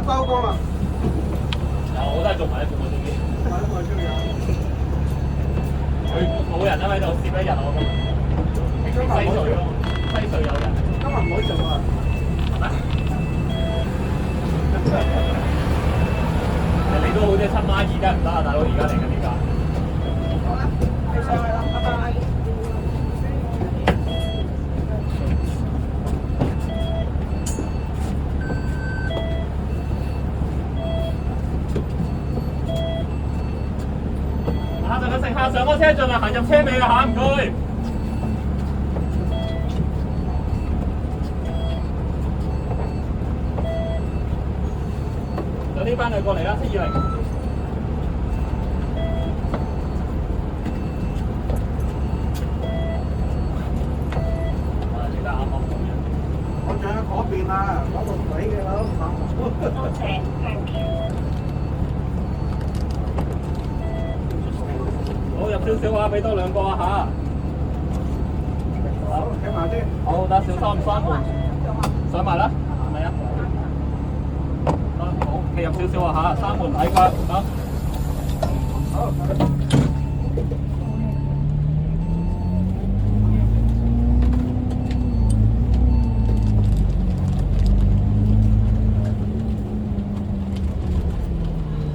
收工啦。我都係做埋一半嗰啲。佢冇人喺度攝一日我咁。西隧咯，西隧有人。今日唔好做啊！你都好似親媽，而家唔得啊，大佬，而家嚟緊呢架。好啦，係上去啦，拜拜。下陣嘅乘客上咗車，盡量行入車尾啊嚇，唔該。有呢班女過嚟啦，720。你得啱啱咁樣。我仲喺嗰邊啊，嗰度水嘅啦。多謝 ，thank you。好，入少少啊，俾多2個啊嚇。好，睇埋啲。好，得小三閂門，上埋啦，係咪啊？好，企入少少啊嚇，閂門睇腳嚇。好。